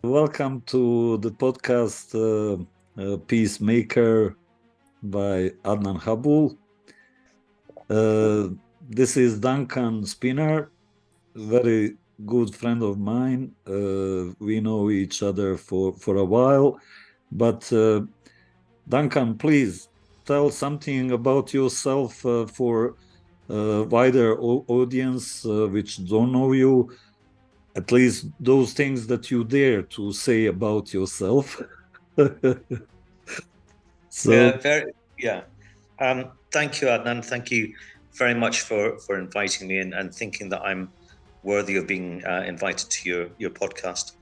welcome to the podcast PEACEMAKER by Adnan Habul. This is Duncan Spinner, very good friend of mine. We know each other for a while, but Duncan, please tell something about yourself for wider audience which don't know you. At least those things that you dare to say about yourself. So, Thank you, Adnan. Thank you very much for inviting me and thinking that I'm worthy of being invited to your podcast.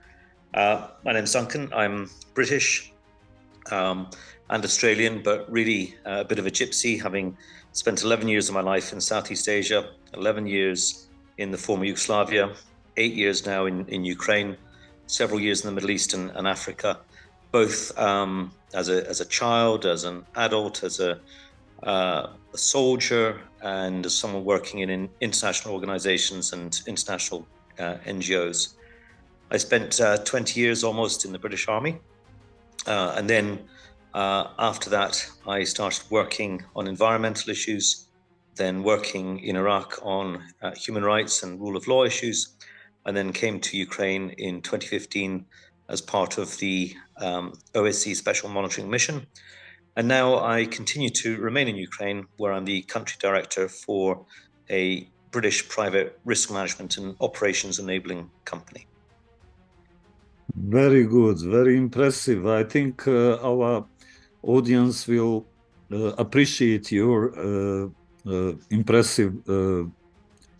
My name's Duncan. I'm British and Australian, but really a bit of a gypsy, having spent 11 years of my life in Southeast Asia, 11 years in the former Yugoslavia, 8 years now in Ukraine, several years in the Middle East and Africa, both as a child, as an adult, as a soldier, and as someone working in international organizations and international NGOs. I spent 20 years almost in the British Army. And then after that, I started working on environmental issues, then working in Iraq on human rights and rule of law issues, and then came to Ukraine in 2015 as part of the OSCE Special Monitoring Mission. And now I continue to remain in Ukraine, where I'm the country director for a British private risk management and operations enabling company. very good, very impressive. I think our audience will appreciate your impressive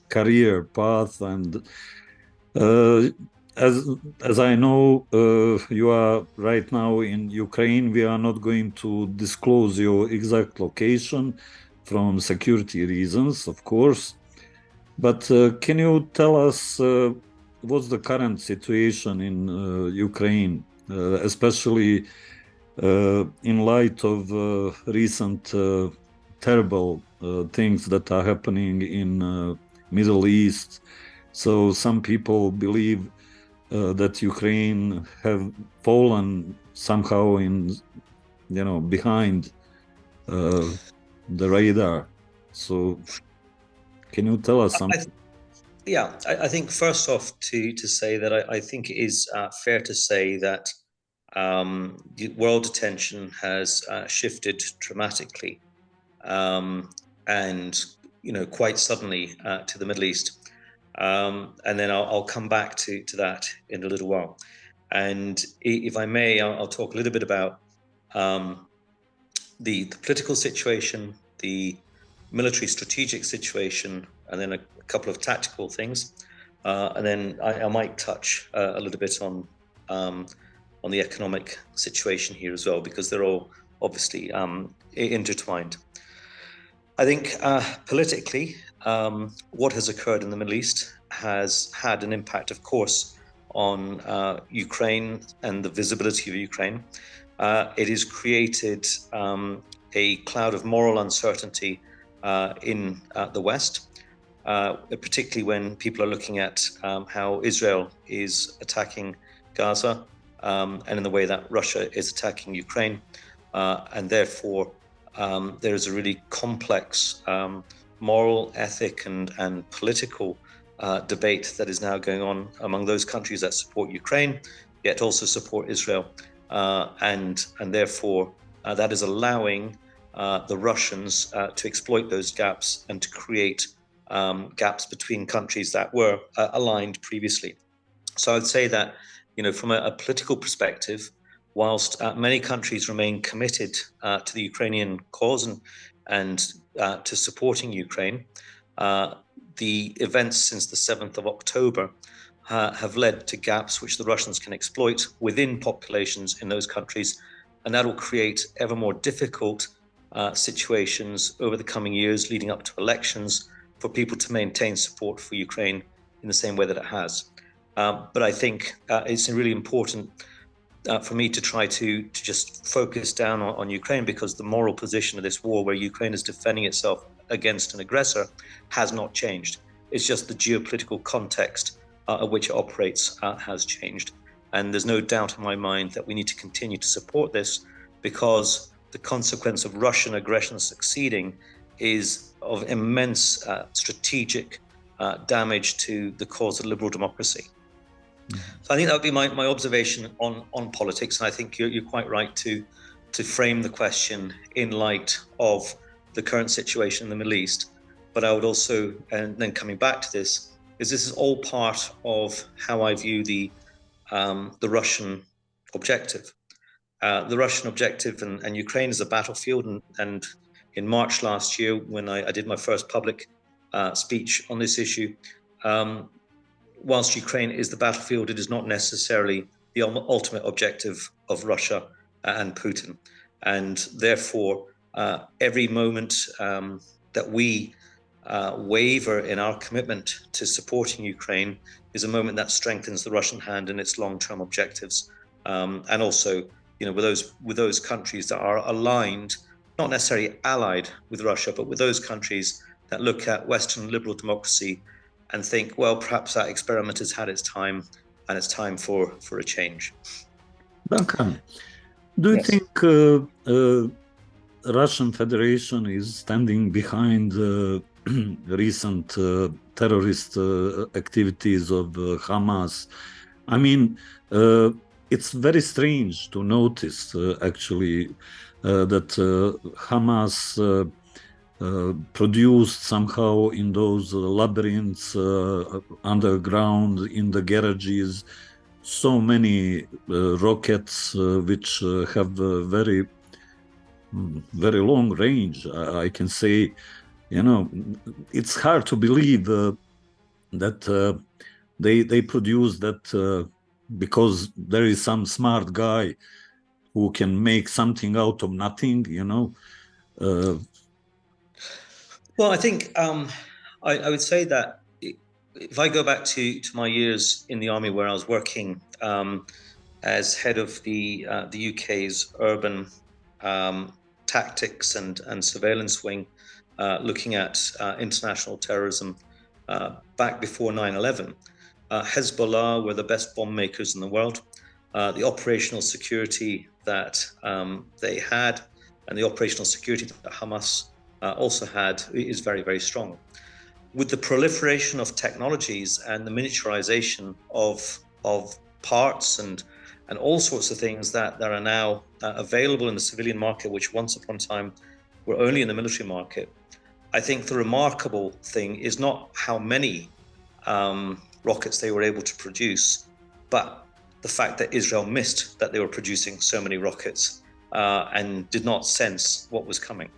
career path, and as I know, you are right now in Ukraine. We are not going to disclose your exact location from security reasons, of course. But can you tell us what's the current situation in Ukraine, especially in light of recent terrible things that are happening in Middle East? So some people believe that Ukraine have fallen somehow behind the radar. So can you tell us something? I think first off to say that I think it is fair to say that world attention has shifted dramatically and quite suddenly to the Middle East. And then I'll come back to that in a little while. And if I may, I'll talk a little bit about the political situation, the military strategic situation, and then a couple of tactical things. And then I might touch a little bit on the economic situation here as well, because they're all obviously intertwined. I think politically, what has occurred in the Middle East has had an impact, of course, on Ukraine and the visibility of Ukraine. It has created a cloud of moral uncertainty in the West, particularly when people are looking at how Israel is attacking Gaza and in the way that Russia is attacking Ukraine. And therefore, there is a really complex moral, ethic, and political debate that is now going on among those countries that support Ukraine, yet also support Israel. And therefore, that is allowing the Russians to exploit those gaps and to create gaps between countries that were aligned previously. So I'd say that, from a political perspective, whilst many countries remain committed to the Ukrainian cause and to supporting Ukraine, the events since the 7th of October have led to gaps which the Russians can exploit within populations in those countries, and that will create ever more difficult situations over the coming years leading up to elections for people to maintain support for Ukraine in the same way that it has. But I think it's really important for me to try to just focus down on Ukraine, because the moral position of this war, where Ukraine is defending itself against an aggressor, has not changed. It's just the geopolitical context of which it operates has changed. And there's no doubt in my mind that we need to continue to support this, because the consequence of Russian aggression succeeding is of immense strategic damage to the cause of liberal democracy. So I think that would be my observation on politics. And I think you're quite right to frame the question in light of the current situation in the Middle East. But I would also, and then coming back to this is all part of how I view the Russian objective. The Russian objective and Ukraine is a battlefield. And in March last year, when I did my first public speech on this issue, whilst Ukraine is the battlefield, it is not necessarily the ultimate objective of Russia and Putin. And therefore, every moment that we waver in our commitment to supporting Ukraine is a moment that strengthens the Russian hand in its long-term objectives. And also, with those countries that are aligned, not necessarily allied with Russia, but with those countries that look at Western liberal democracy and think, well, perhaps that experiment has had its time and it's time for a change. Duncan, do you Yes. think Russian Federation is standing behind recent terrorist activities of Hamas? I mean, it's very strange to notice actually that Hamas produced somehow in those labyrinths underground in the garages so many rockets which have very long range. I can say, it's hard to believe that they produce that because there is some smart guy who can make something out of nothing, Well, I think I would say that if I go back to my years in the army, where I was working as head of the UK's urban tactics and surveillance wing, looking at international terrorism back before 9/11, Hezbollah were the best bomb makers in the world. The operational security that they had and the operational security that Hamas also had is very, very strong. With the proliferation of technologies and the miniaturization of parts and all sorts of things that are now available in the civilian market, which once upon a time were only in the military market, I think the remarkable thing is not how many rockets they were able to produce, but the fact that Israel missed that they were producing so many rockets and did not sense what was coming.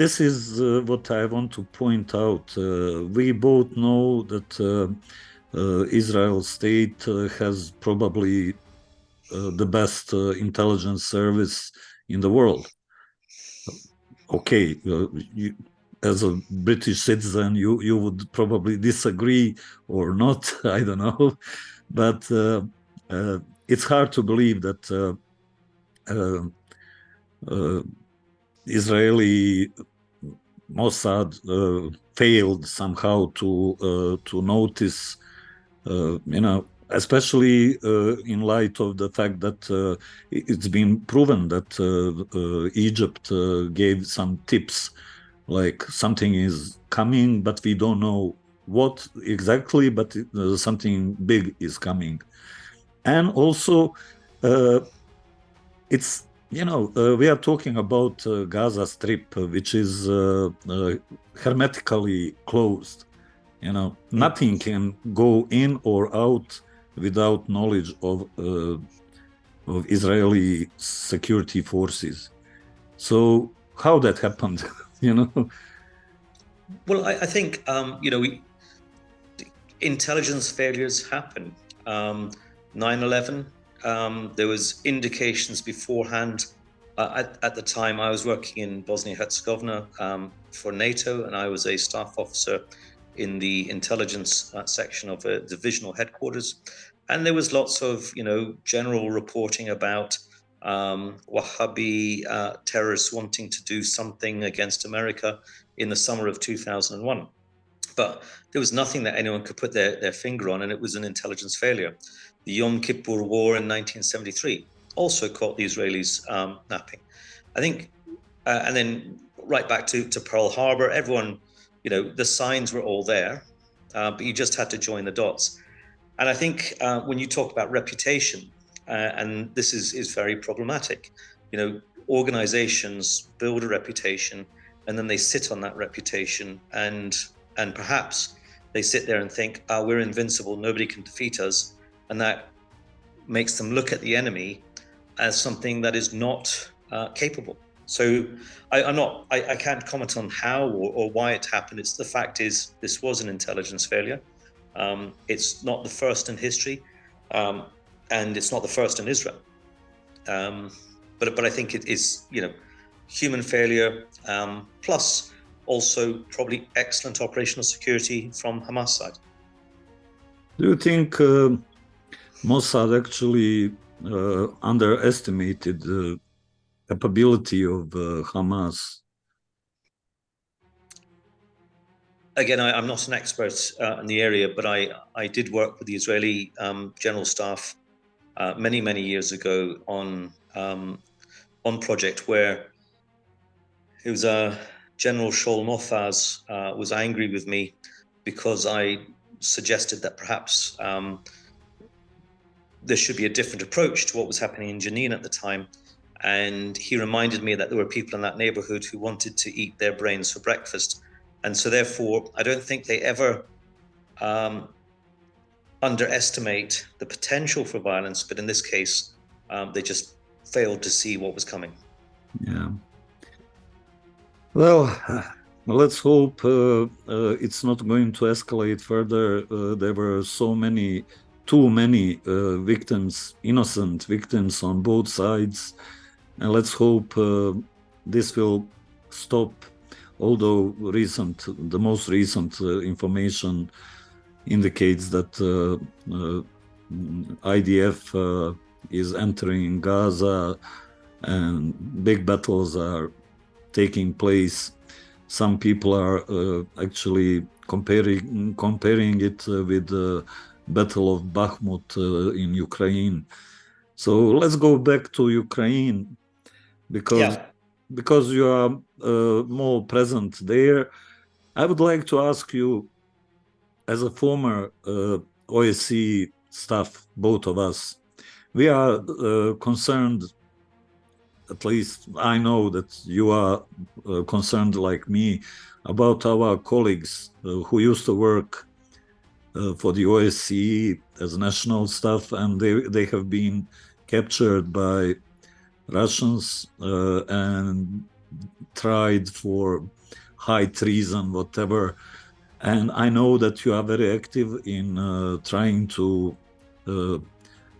This is what I want to point out. We both know that Israel state has probably the best intelligence service in the world. Okay, as a British citizen, you would probably disagree or not, I don't know, but it's hard to believe that Israeli Mossad failed somehow to notice, especially in light of the fact that it's been proven that Egypt gave some tips, like something is coming, but we don't know what exactly, but something big is coming. And also, it's we are talking about Gaza Strip, which is hermetically closed. Nothing can go in or out without knowledge of Israeli security forces. So how that happened, Well, I think intelligence failures happen. 9/11. There was indications beforehand. At the time, I was working in Bosnia-Herzegovina for NATO, and I was a staff officer in the intelligence section of a divisional headquarters. And there was lots of, general reporting about Wahhabi terrorists wanting to do something against America in the summer of 2001. But there was nothing that anyone could put their finger on, and it was an intelligence failure. the Yom Kippur War in 1973 also caught the Israelis napping. I think, and then right back to Pearl Harbor, everyone, the signs were all there, but you just had to join the dots. And I think when you talk about reputation, and this is very problematic, organizations build a reputation and then they sit on that reputation, and perhaps they sit there and think, we're invincible, nobody can defeat us, and that makes them look at the enemy as something that is not capable. So I can't comment on how or why it happened. The fact is, this was an intelligence failure. It's not the first in history, and it's not the first in Israel. But I think it is, human failure, plus also probably excellent operational security from Hamas side. Do you think Mossad actually underestimated the capability of Hamas? Again, I'm not an expert in the area, but I did work with the Israeli general staff many years ago on project where it was General Shaul Mofaz was angry with me because I suggested that perhaps there should be a different approach to what was happening in Jenin at the time. And he reminded me that there were people in that neighborhood who wanted to eat their brains for breakfast. And so therefore, I don't think they ever underestimate the potential for violence, but in this case, they just failed to see what was coming. Yeah. Well, let's hope it's not going to escalate further. There were too many victims, innocent victims on both sides. And let's hope this will stop, although the most recent information indicates that IDF is entering Gaza and big battles are taking place. Some people are actually comparing it with the Battle of Bakhmut in Ukraine. So let's go back to Ukraine because you are more present there. I would like to ask you, as a former OSCE staff, both of us, we are concerned, at least I know that you are concerned like me, about our colleagues who used to work for the OSCE as national staff, and they have been captured by Russians and tried for high treason, whatever. And I know that you are very active in trying to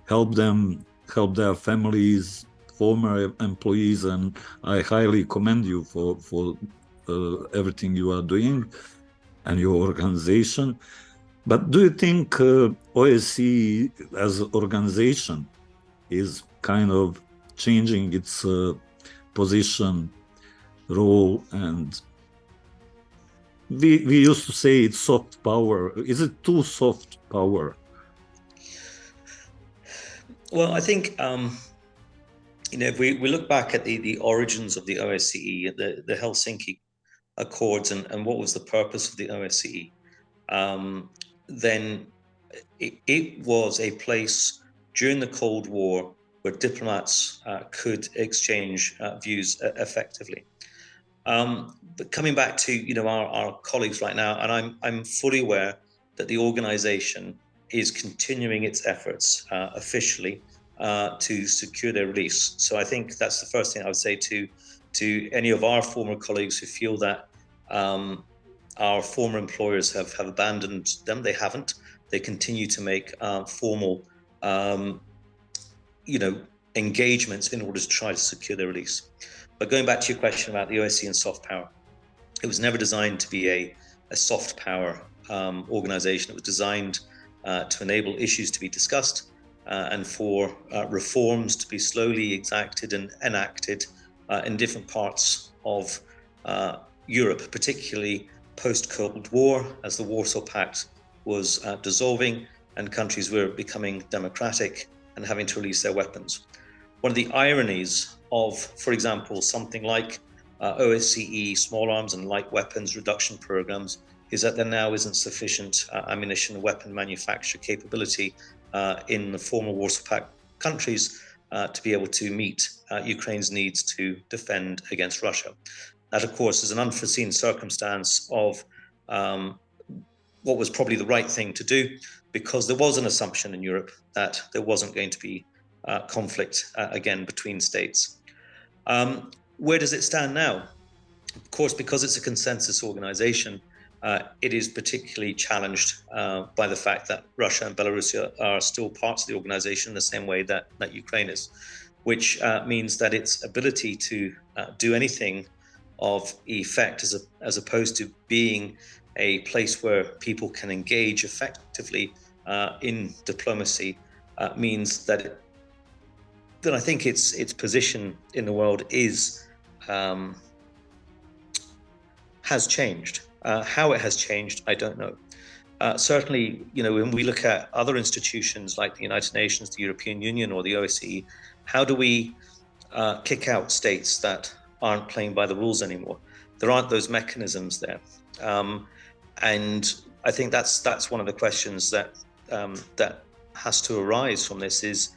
help them, help their families, former employees, and I highly commend you for everything you are doing and your organization. But do you think OSCE as an organization is kind of changing its position, role, and we used to say it's soft power. Is it too soft power? Well, I think if we look back at the origins of the OSCE, the Helsinki Accords, and what was the purpose of the OSCE, then it was a place during the Cold War where diplomats could exchange views effectively. But coming back to our colleagues right now, and I'm fully aware that the organization is continuing its efforts officially to secure their release. So I think that's the first thing I would say to any of our former colleagues who feel that our former employers have abandoned them. They haven't. They continue to make formal engagements in order to try to secure their release. But going back to your question about the OSCE and soft power, it was never designed to be a soft power organization. It was designed to enable issues to be discussed and for reforms to be slowly exacted and enacted in different parts of Europe, particularly post-Cold War, as the Warsaw Pact was dissolving and countries were becoming democratic and having to release their weapons. One of the ironies of, for example, something like OSCE small arms and light weapons reduction programs is that there now isn't sufficient ammunition and weapon manufacture capability in the former Warsaw Pact countries to be able to meet Ukraine's needs to defend against Russia. That, of course, is an unforeseen circumstance of what was probably the right thing to do, because there was an assumption in Europe that there wasn't going to be conflict again between states. Where does it stand now? Of course, because it's a consensus organization, it is particularly challenged by the fact that Russia and Belarus are still parts of the organization in the same way that Ukraine is, which means that its ability to do anything of effect, as opposed to being a place where people can engage effectively in diplomacy, means that I think its position in the world has changed. How it has changed, I don't know. Certainly, when we look at other institutions like the United Nations, the European Union, or the OSCE, how do we kick out states that aren't playing by the rules anymore? There aren't those mechanisms there, and I think that's one of the questions that has to arise from this: is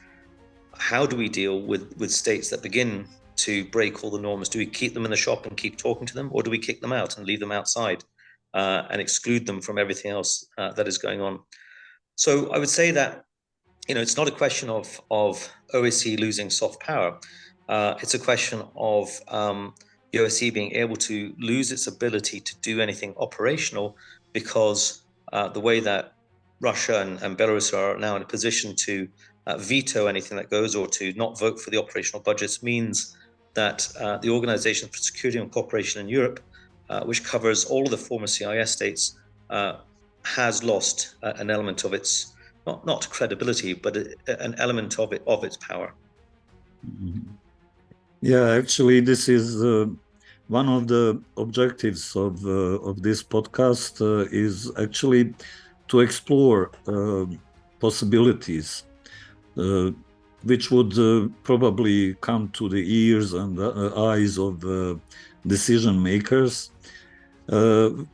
how do we deal with states that begin to break all the norms? Do we keep them in the shop and keep talking to them, or do we kick them out and leave them outside and exclude them from everything else that is going on? So I would say that it's not a question of OSCE losing soft power. It's a question of the OSCE being able to lose its ability to do anything operational, because the way that Russia and Belarus are now in a position to veto anything that goes, or to not vote for the operational budgets, means that the Organization for Security and Cooperation in Europe, which covers all of the former CIS states, has lost an element of its not credibility, but an element of its power. Yeah, actually, this is one of the objectives of this podcast is actually to explore possibilities which would probably come to the ears and eyes of decision makers. You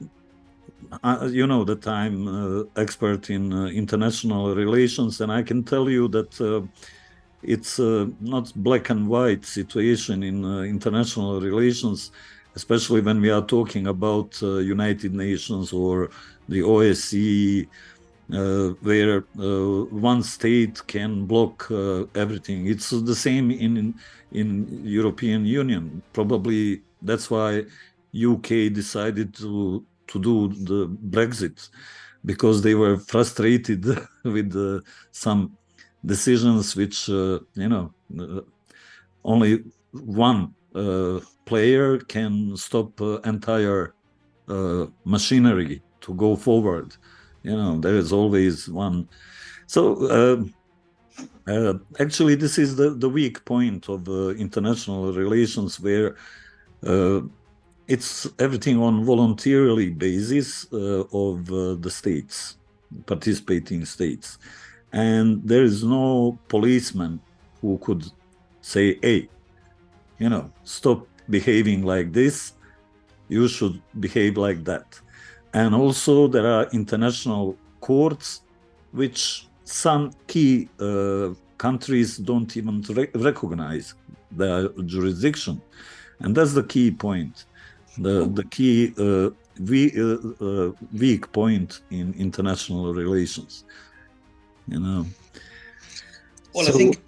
know that I'm expert in international relations, and I can tell you that it's not black and white situation in international relations, especially when we are talking about United Nations or the OSCE, where one state can block everything. It's the same in European Union. Probably that's why UK decided to do the Brexit, because they were frustrated with some decisions which only one player can stop entire machinery to go forward. There is always one. So actually, this is the weak point of international relations, where it's everything on voluntarily basis of the states, participating states. And there is no policeman who could say, hey, stop behaving like this, you should behave like that. And also there are international courts, which some key countries don't even recognize their jurisdiction. And that's the key point, the key weak point in international relations. Well, so, I think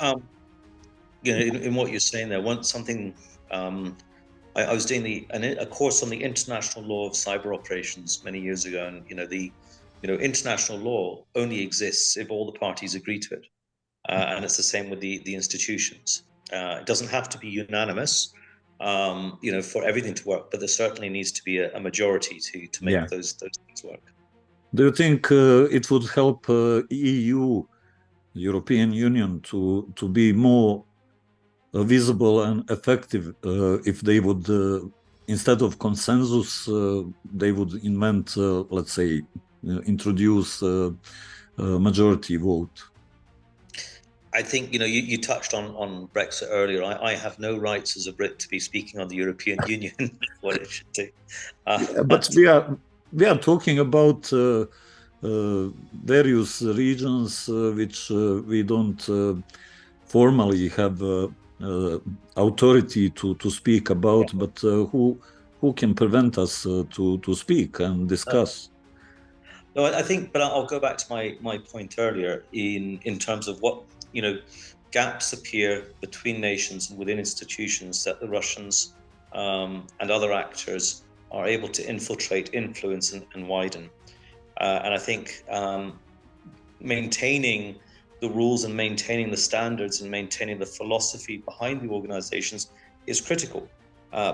in what you're saying there, I was doing a course on the international law of cyber operations many years ago, and international law only exists if all the parties agree to it, and it's the same with the institutions. It doesn't have to be unanimous, for everything to work, but there certainly needs to be a majority to make those things work. Do you think it would help EU, European Union, to be more visible and effective if they would, instead of consensus, they would invent, let's say, introduce majority vote. I think, you touched on Brexit earlier. I have no rights as a Brit to be speaking on the European Union, what it should do. But we are talking about various regions which we don't formally have authority to speak about, but who can prevent us to speak and discuss? No, I think, but I'll go back to my point earlier in terms of what, gaps appear between nations and within institutions that the Russians and other actors are able to infiltrate, influence, and widen. And I think maintaining the rules and maintaining the standards and maintaining the philosophy behind the organizations is critical,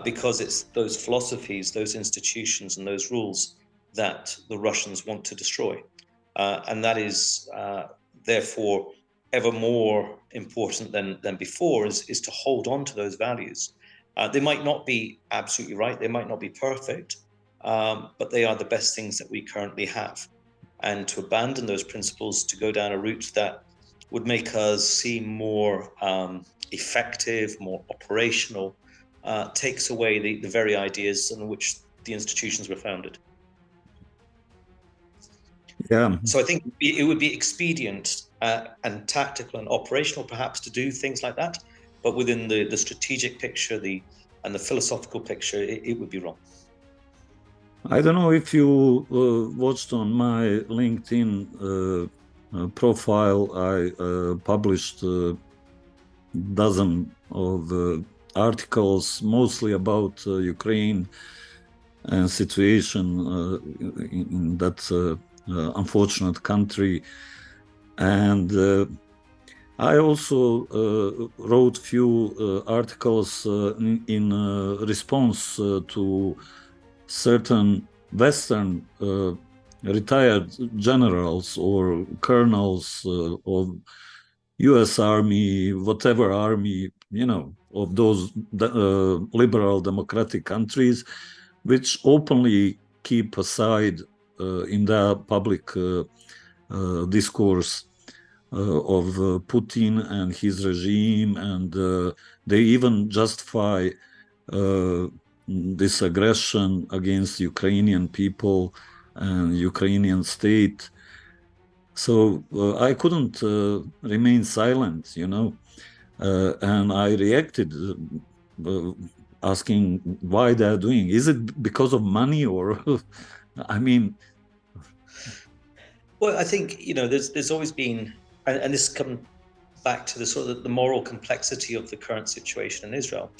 because it's those philosophies, those institutions, and those rules that the Russians want to destroy. And that is therefore ever more important than before, is to hold on to those values. They might not be absolutely right, they might not be perfect, but they are the best things that we currently have. And to abandon those principles, to go down a route that would make us seem more effective, more operational, takes away the very ideas on which the institutions were founded. Yeah. So I think it would be expedient and tactical and operational, perhaps, to do things like that. But within the strategic picture, and the philosophical picture, it would be wrong. I don't know if you watched on my LinkedIn profile. I published a dozen of articles, mostly about Ukraine and situation in that unfortunate country. And I also wrote few articles in response to certain Western retired generals or colonels of US Army, whatever army, of those liberal democratic countries, which openly keep aside in their public discourse of Putin and his regime, and they even justify this aggression against Ukrainian people and Ukrainian state. So I couldn't remain silent, and I reacted, asking why they're doing. Is it because of money, or I mean? Well, I think there's always been, and this comes back to the sort of the moral complexity of the current situation in Israel.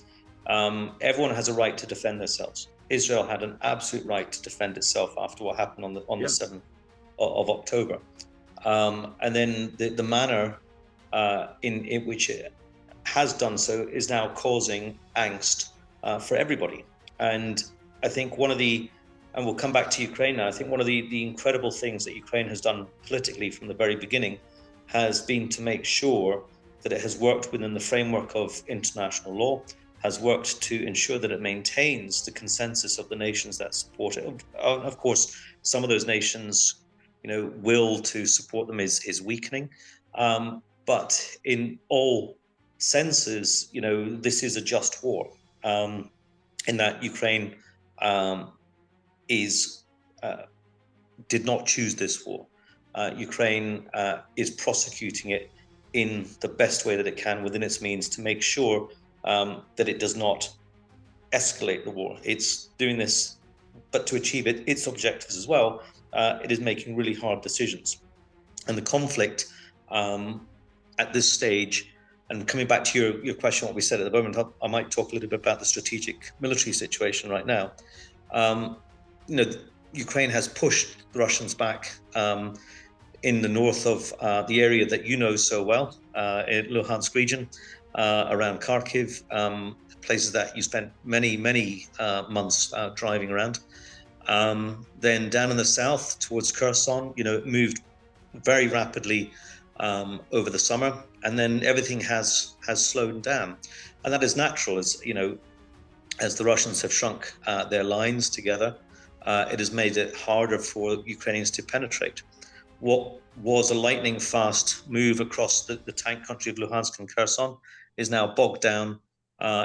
Everyone has a right to defend themselves. Israel had an absolute right to defend itself after what happened on the 7th of October. And then the manner in which it has done so is now causing angst for everybody. And I think and we'll come back to Ukraine now, I think one of the incredible things that Ukraine has done politically from the very beginning has been to make sure that it has worked within the framework of international law, has worked to ensure that it maintains the consensus of the nations that support it. Of course, some of those nations, will to support them is weakening. But in all senses, this is a just war, in that Ukraine did not choose this war. Ukraine is prosecuting it in the best way that it can within its means to make sure that it does not escalate the war. It's doing this, but to achieve its objectives as well, it is making really hard decisions. And the conflict at this stage, and coming back to your question, what we said at the moment, I might talk a little bit about the strategic military situation right now. Ukraine has pushed the Russians back in the north of the area that you know so well, in Luhansk region, around Kharkiv, places that you spent many months driving around. Then down in the south towards Kherson, it moved very rapidly over the summer, and then everything has slowed down, and that is natural. As the Russians have shrunk their lines together, it has made it harder for Ukrainians to penetrate. What was a lightning fast move across the tank country of Luhansk and Kherson is now bogged down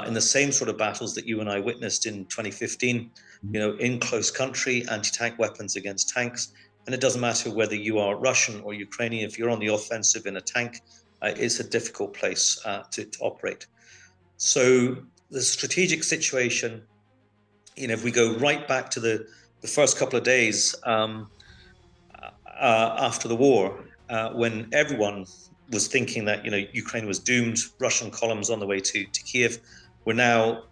in the same sort of battles that you and I witnessed in 2015, in close country, anti-tank weapons against tanks. And it doesn't matter whether you are Russian or Ukrainian, if you're on the offensive in a tank, it's a difficult place to operate. So the strategic situation, if we go right back to the first couple of days after the war, when everyone was thinking that Ukraine was doomed, Russian columns on the way to Kiev, we're now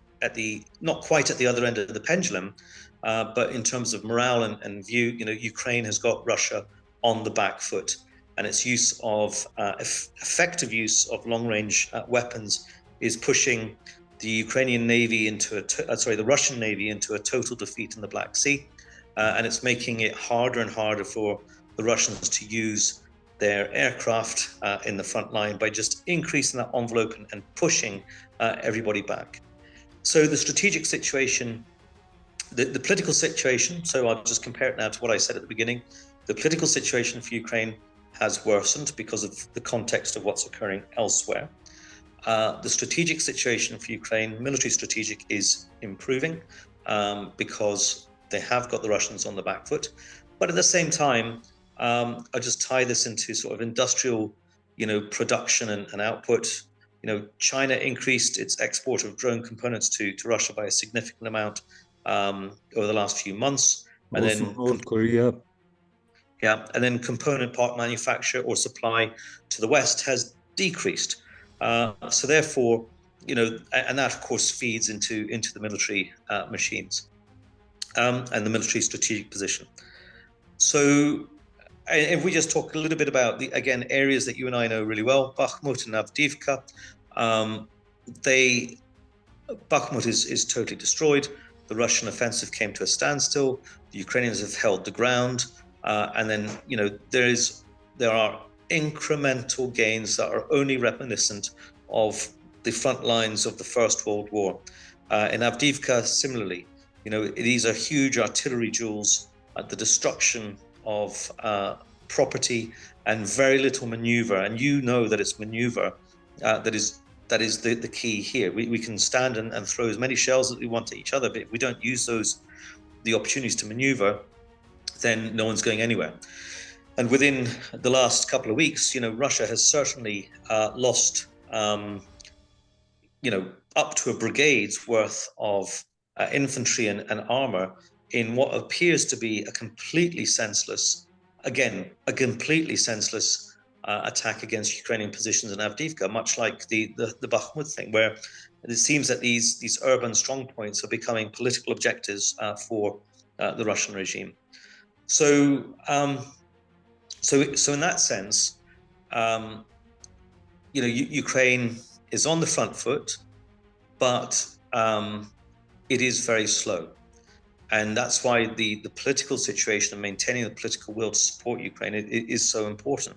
not quite at the other end of the pendulum, but in terms of morale and view, Ukraine has got Russia on the back foot, and its use of effective use of long-range weapons is pushing the Ukrainian Navy the Russian Navy into a total defeat in the Black Sea, and it's making it harder and harder for the Russians to use their aircraft in the front line by just increasing that envelope and pushing everybody back. So the strategic situation, the political situation, so I'll just compare it now to what I said at the beginning. The political situation for Ukraine has worsened because of the context of what's occurring elsewhere. The strategic situation for Ukraine, military strategic, is improving because they have got the Russians on the back foot. But at the same time, I'll just tie this into sort of industrial, production and output. China increased its export of drone components to Russia by a significant amount over the last few months. And Also then North Korea. Yeah, and then component part manufacture or supply to the West has decreased. So therefore, and that of course feeds into the military machines and the military strategic position. So if we just talk a little bit about again areas that you and I know really well, Bakhmut and Avdiivka, Bakhmut is totally destroyed. The Russian offensive came to a standstill. The Ukrainians have held the ground, and then there are incremental gains that are only reminiscent of the front lines of the First World War. In Avdiivka, similarly, these are huge artillery duels, the destruction of property, and very little maneuver. And that it's maneuver that is the key here. We can stand and throw as many shells as we want at each other, but if we don't use the opportunities to maneuver, then no one's going anywhere. And within the last couple of weeks, Russia has certainly lost, up to a brigade's worth of infantry and armor in what appears to be a completely senseless attack against Ukrainian positions in Avdiivka, much like the Bakhmut thing, where it seems that these urban strongpoints are becoming political objectives for the Russian regime. So in that sense, Ukraine is on the front foot, but it is very slow. And that's why the political situation and maintaining the political will to support Ukraine is so important.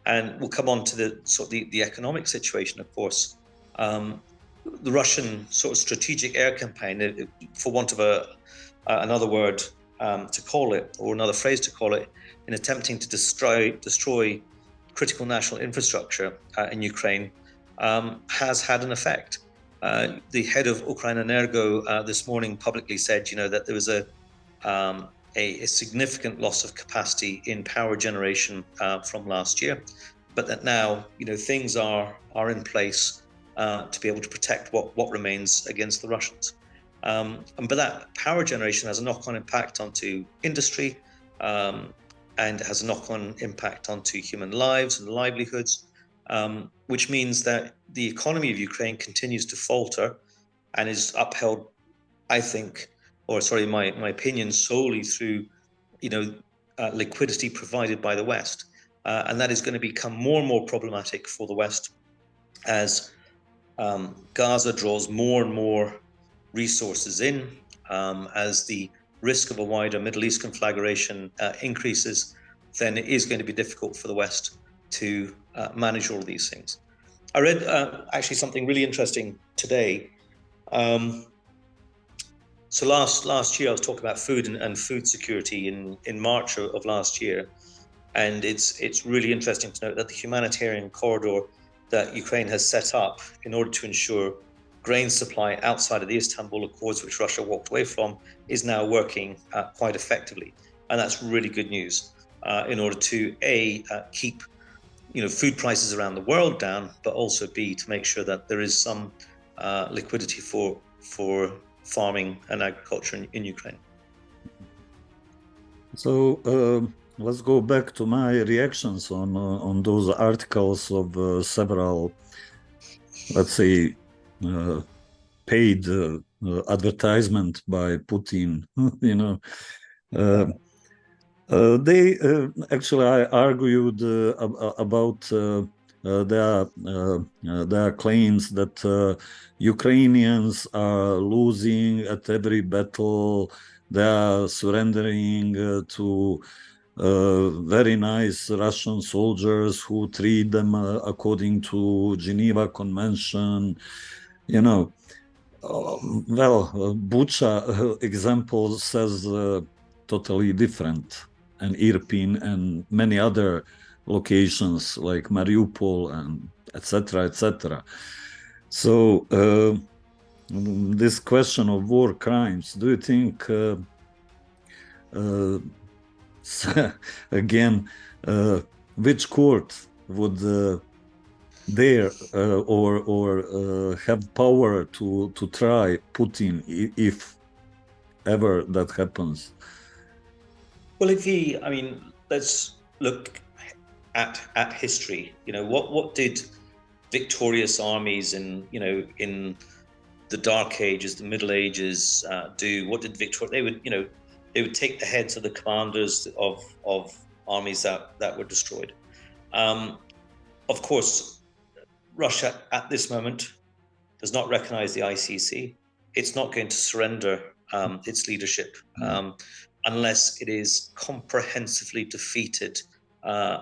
And we'll come on to the economic situation, of course. The Russian sort of strategic air campaign, for want of another word to call it, or another phrase to call it, in attempting to destroy critical national infrastructure in Ukraine, has had an effect. The head of Ukrenergo this morning publicly said, that there was a significant loss of capacity in power generation from last year, but that now, things are in place to be able to protect what remains against the Russians. But that power generation has a knock-on impact onto industry, and has a knock-on impact onto human lives and livelihoods, which means that the economy of Ukraine continues to falter and is upheld, I think, my opinion, solely through, liquidity provided by the West. And that is going to become more and more problematic for the West as Gaza draws more and more resources in, as the risk of a wider Middle East conflagration increases, then it is going to be difficult for the West to manage all of these things. I read actually something really interesting today. So last year I was talking about food and food security in March of last year, And it's really interesting to note that the humanitarian corridor that Ukraine has set up in order to ensure grain supply outside of the Istanbul Accords, which Russia walked away from, is now working quite effectively. And that's really good news in order to keep food prices around the world down, but also B, to make sure that there is some liquidity for farming and agriculture in Ukraine. So let's go back to my reactions on those articles of several, let's say, paid advertisement by Putin. They actually, I argued about their claims that Ukrainians are losing at every battle. They are surrendering to very nice Russian soldiers who treat them according to Geneva Convention. Bucha example says totally different, and Irpin and many other locations like Mariupol and etc., etc. So this question of war crimes, do you think again, which court would dare or have power to try Putin if ever that happens? Well, let's look at history. What did victorious armies in the Dark Ages, the Middle Ages do? What did they would take the heads of the commanders of armies that were destroyed. Of course, Russia at this moment does not recognize the ICC. It's not going to surrender its leadership unless it is comprehensively defeated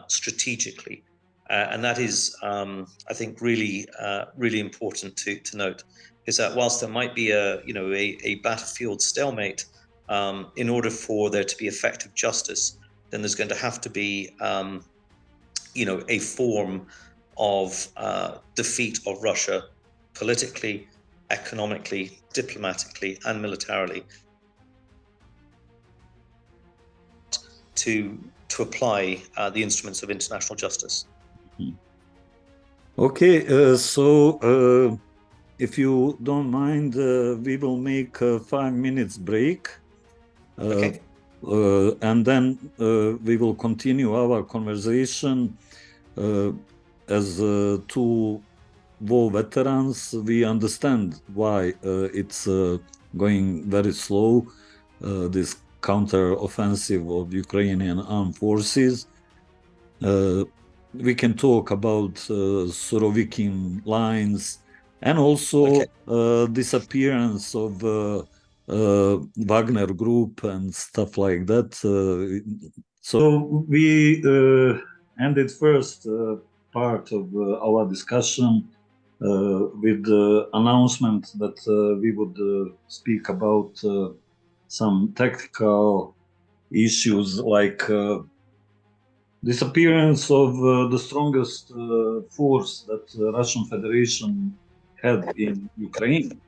strategically. And that is, I think, really important to note, is that whilst there might be a battlefield stalemate, in order for there to be effective justice, then there's going to have to be a form of defeat of Russia politically, economically, diplomatically, and militarily to apply the instruments of international justice. Okay, so if you don't mind, we will make a 5 minutes break. Okay. And then we will continue our conversation. As two war veterans, we understand why it's going very slow, this counter-offensive of Ukrainian armed forces. We can talk about Surovikin lines and also disappearance of Wagner Group and stuff like that. So we ended first part of our discussion with the announcement that we would speak about some tactical issues like disappearance of the strongest force that the Russian Federation had in Ukraine.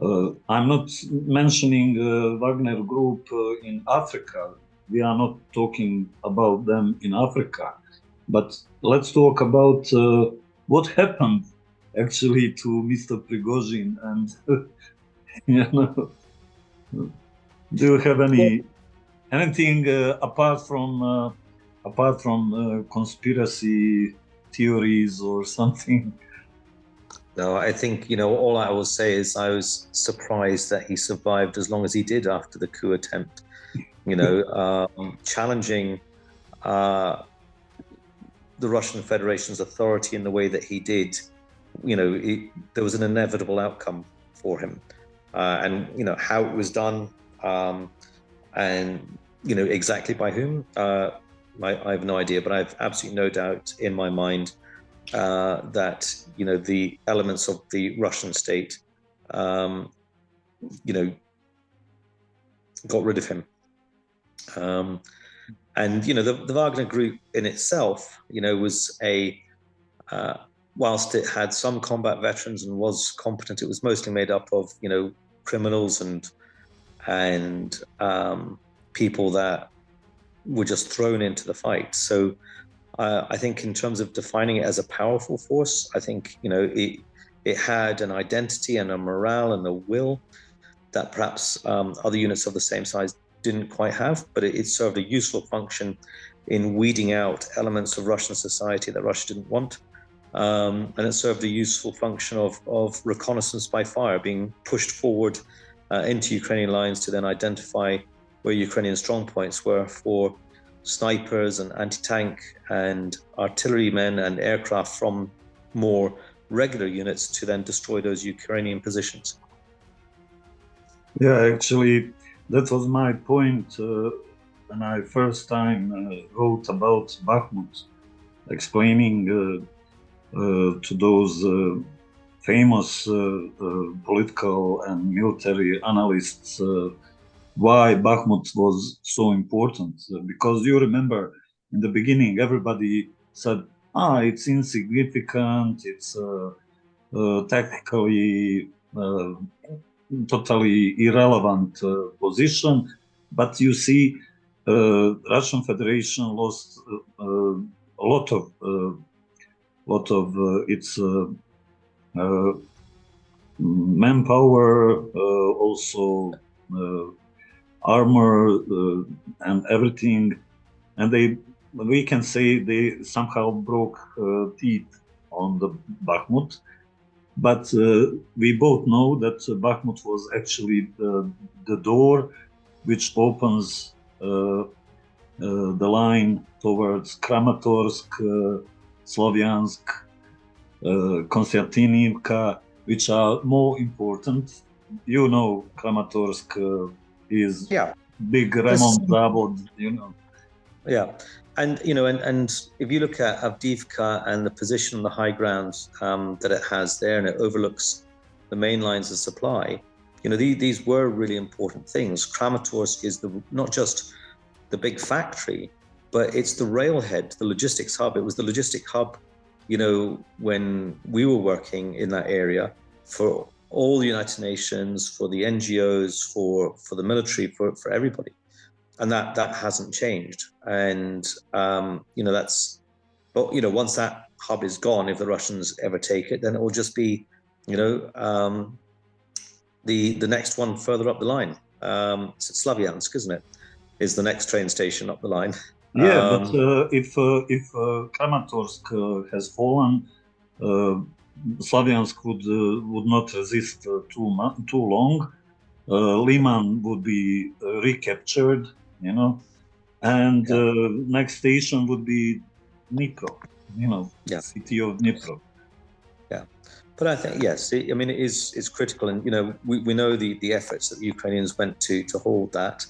I'm not mentioning Wagner Group in Africa. We are not talking about them in Africa. But let's talk about what happened actually to Mr. Prigozhin. And do you have anything apart from conspiracy theories or something? No, I think, all I will say is I was surprised that he survived as long as he did after the coup attempt. Challenging the Russian Federation's authority in the way that he did, there was an inevitable outcome for him. And, how it was done and, exactly by whom, I have no idea, but I have absolutely no doubt in my mind that the elements of the Russian state got rid of him. And the Wagner Group in itself, was whilst it had some combat veterans and was competent, it was mostly made up of criminals and people that were just thrown into the fight. So I think in terms of defining it as a powerful force, I think it had an identity and a morale and a will that perhaps other units of the same size didn't quite have, but it served a useful function in weeding out elements of Russian society that Russia didn't want. And it served a useful function of reconnaissance by fire, being pushed forward into Ukrainian lines to then identify where Ukrainian strong points were for snipers and anti-tank and artillerymen and aircraft from more regular units to then destroy those Ukrainian positions. Yeah, actually, that was my point when I first time wrote about Bakhmut, explaining to those famous political and military analysts why Bakhmut was so important. Because you remember, in the beginning, everybody said, it's insignificant, it's tactically totally irrelevant position. But you see, Russian Federation lost a lot of its manpower, also armor and everything, and we can say they somehow broke teeth on the Bakhmut. But we both know that Bakhmut was actually the door which opens the line towards Kramatorsk, Slovyansk, Konstantinivka, which are more important. Kramatorsk is big Remont Zavod, Yeah. And and if you look at Avdiivka and the position on the high ground that it has there, and it overlooks the main lines of supply, these were really important things. Kramatorsk is not just the big factory, but it's the railhead, the logistics hub. It was the logistic hub, when we were working in that area for all the United Nations, for the NGOs, for the military, for everybody. And that hasn't changed. And, that's, but, once that hub is gone, if the Russians ever take it, then it will just be, the next one further up the line. Slavyansk, isn't it? Is the next train station up the line. Yeah, but if Kramatorsk has fallen, Slavyansk would not resist too long. Liman would be recaptured, and next station would be Dnipro, city of Dnipro. Yeah, but I think yes, it's critical, and we know the efforts that the Ukrainians went to hold that,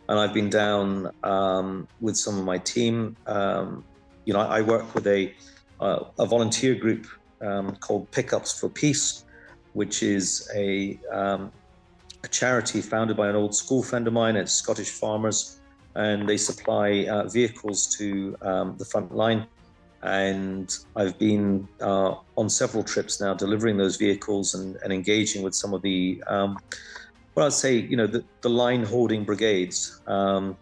and I've been down with some of my team. I work with a volunteer group called Pickups for Peace, which is a charity founded by an old school friend of mine. It's Scottish farmers, and they supply vehicles to the front line. And I've been on several trips now delivering those vehicles and engaging with some of the, what I'd say, the line holding brigades. And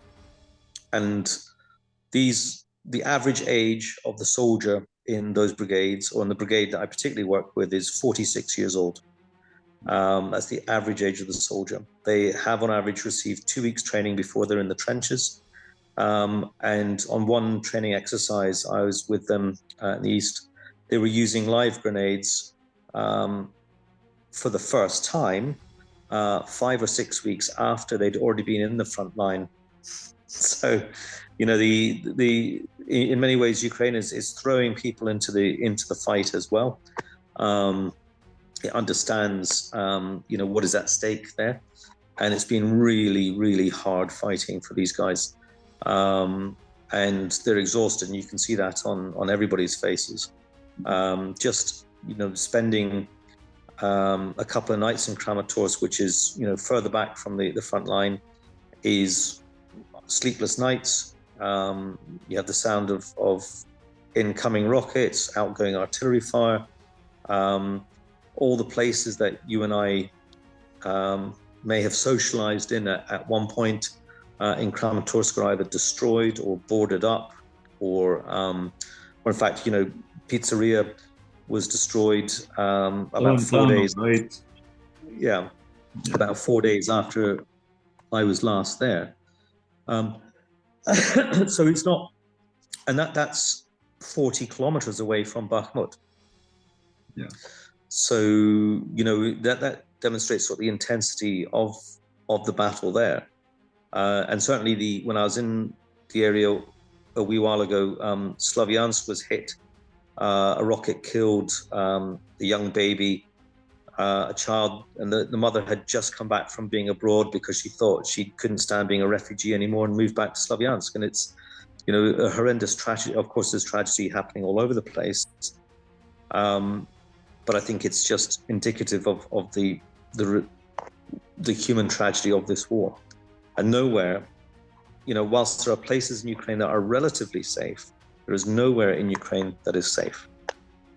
the average age of the soldier in those brigades, or in the brigade that I particularly work with, is 46 years old. That's the average age of the soldier. They have on average received 2 weeks training before they're in the trenches. And on one training exercise, I was with them in the East. They were using live grenades for the first time 5 or 6 weeks after they'd already been in the front line. So, in many ways, Ukraine is throwing people into the fight as well. It understands, what is at stake there, and it's been really, really hard fighting for these guys. And they're exhausted, and you can see that on everybody's faces. Just spending a couple of nights in Kramatorsk, which is further back from the front line, is sleepless nights, You have the sound of incoming rockets, outgoing artillery fire. All the places that you and I may have socialized in at one point in Kramatorsk are either destroyed or boarded up, or in fact, Pizzeria was destroyed about 4 days. Right? Yeah, about 4 days after I was last there. So it's not, and that's 40 kilometers away from Bakhmut. Yeah. So that demonstrates sort of the intensity of the battle there. And certainly when I was in the area a wee while ago, Slavyansk was hit. A rocket killed a young baby, a child, and the mother had just come back from being abroad because she thought she couldn't stand being a refugee anymore and moved back to Slavyansk. And it's, a horrendous tragedy. Of course, there's tragedy happening all over the place. But I think it's just indicative of the human tragedy of this war. And nowhere, whilst there are places in Ukraine that are relatively safe, there is nowhere in Ukraine that is safe.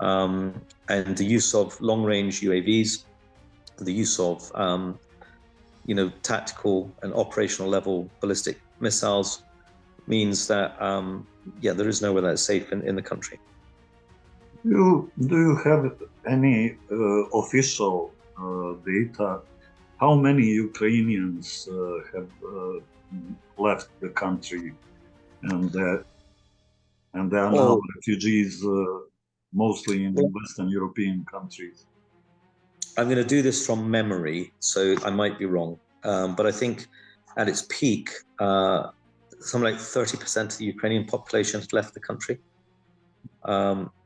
And the use of long-range UAVs, the use of tactical and operational level ballistic missiles means that there is nowhere that's safe in the country. Do you have any official data? How many Ukrainians have left the country, and they are now refugees, mostly in Western European countries? I'm going to do this from memory, so I might be wrong, but I think at its peak, something like 30% of the Ukrainian population had left the country.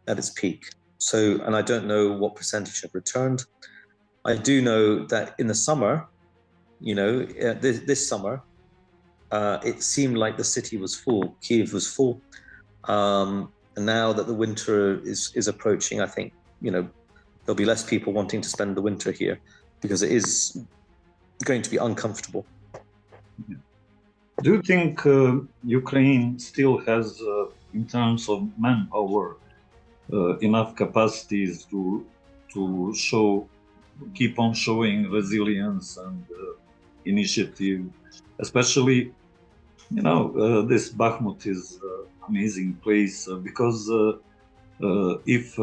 At its peak. So, and I don't know what percentage have returned. I do know that in the summer, this summer, it seemed like the city was full. Kyiv was full. And now that the winter is approaching, I think, there'll be less people wanting to spend the winter here because it is going to be uncomfortable. Do you think Ukraine still has, in terms of manpower, enough capacities to keep on showing resilience and initiative? Especially, this Bakhmut is an amazing place because if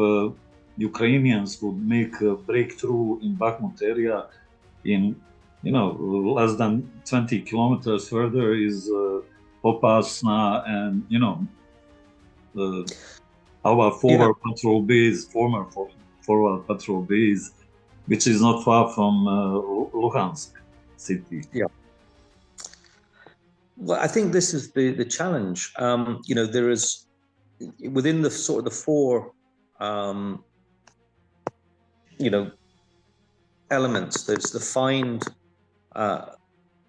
Ukrainians would make a breakthrough in Bakhmut area, in less than 20 kilometers further is Popasna, and our former patrol base, which is not far from Luhansk city. Yeah. Well, I think this is the challenge. There is, within the sort of the four, elements. There's the find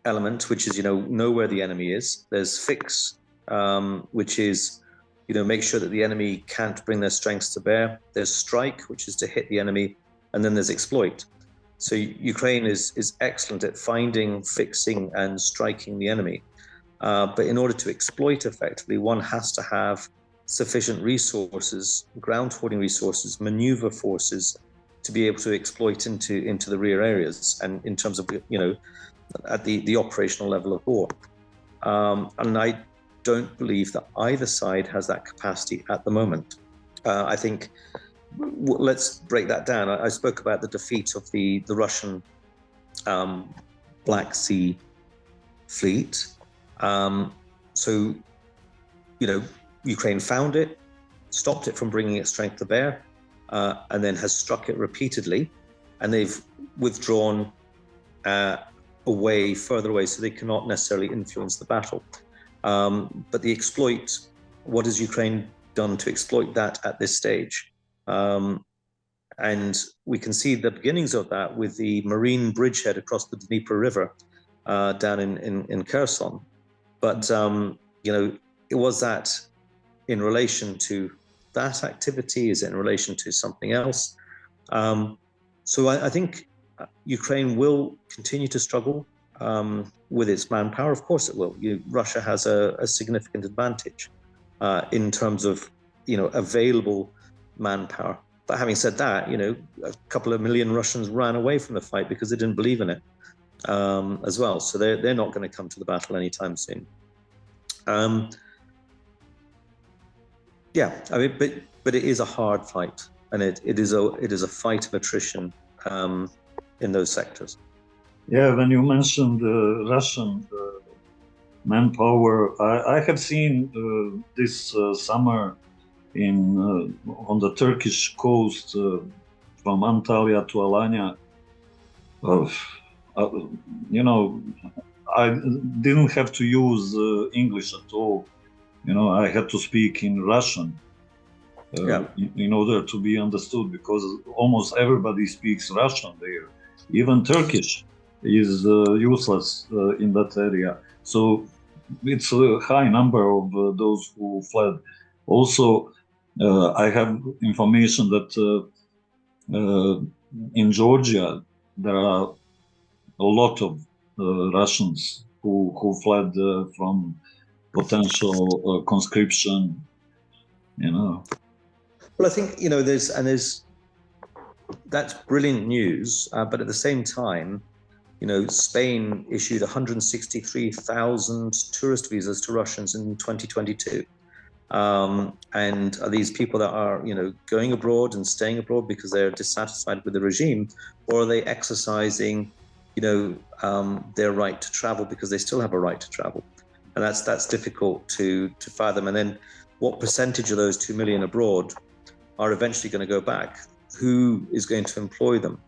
element, which is know where the enemy is. There's fix, which is make sure that the enemy can't bring their strengths to bear. There's strike, which is to hit the enemy, and then there's exploit. So Ukraine is excellent at finding, fixing, and striking the enemy. But in order to exploit effectively, one has to have sufficient resources, ground-holding resources, maneuver forces, to be able to exploit into the rear areas, and in terms of at the operational level of war. And I don't believe that either side has that capacity at the moment. I think let's break that down. I spoke about the defeat of the Russian Black Sea fleet. So Ukraine found it, stopped it from bringing its strength to bear, and then has struck it repeatedly, and they've withdrawn further away, so they cannot necessarily influence the battle. But the exploit, what has Ukraine done to exploit that at this stage? And we can see the beginnings of that with the marine bridgehead across the Dnieper River down in Kherson. But was that in relation to that activity? Is it in relation to something else? So I think Ukraine will continue to struggle. with its manpower? Of course it will. Russia has a significant advantage in terms of, available manpower. But having said that, a couple of million Russians ran away from the fight because they didn't believe in it as well. So they're not going to come to the battle anytime soon. Yeah, I mean, but it is a hard fight, and it is a fight of attrition in those sectors. Yeah, when you mentioned Russian manpower, I have seen this summer on the Turkish coast from Antalya to Alanya. I didn't have to use English at all. I had to speak in Russian in order to be understood, because almost everybody speaks Russian there. Even Turkish is useless in that area. So it's a high number of those who fled. Also, I have information that in Georgia there are a lot of Russians who fled from potential conscription. Well, I think there's that's brilliant news, but at the same time, Spain issued 163,000 tourist visas to Russians in 2022. And are these people that are, going abroad and staying abroad because they're dissatisfied with the regime, or are they exercising, their right to travel because they still have a right to travel? And that's difficult to fathom. And then what percentage of those 2 million abroad are eventually going to go back? Who is going to employ them?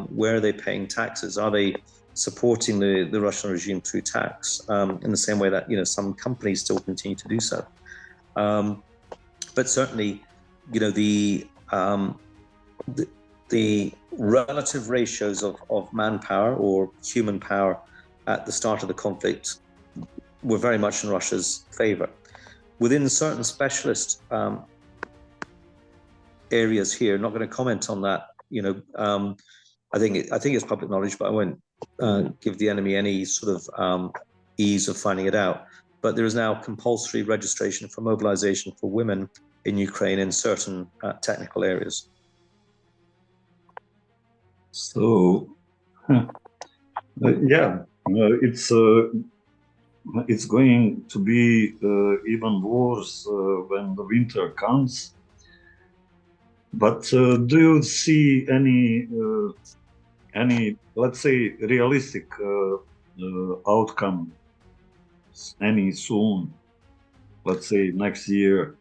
Where are they paying taxes? Are they supporting the Russian regime through tax in the same way that some companies still continue to do so? But certainly, the relative ratios of manpower or human power at the start of the conflict were very much in Russia's favor. Within certain specialist areas here, not going to comment on that. I think it's public knowledge, but I won't give the enemy any sort of ease of finding it out. But there is now compulsory registration for mobilization for women in Ukraine in certain technical areas. So, it's going to be even worse when the winter comes. But do you see any, let's say, realistic outcome any soon? Let's say next year,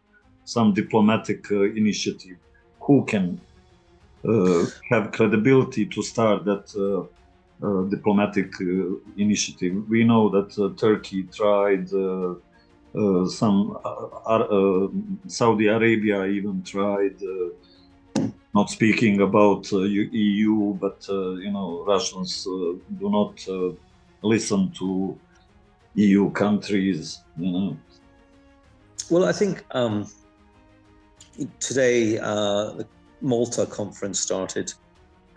some diplomatic initiative. Who can have credibility to start that diplomatic initiative? We know that Turkey tried, some Saudi Arabia even tried. Not speaking about EU, but Russians do not listen to EU countries. Well, I think today the Malta conference started,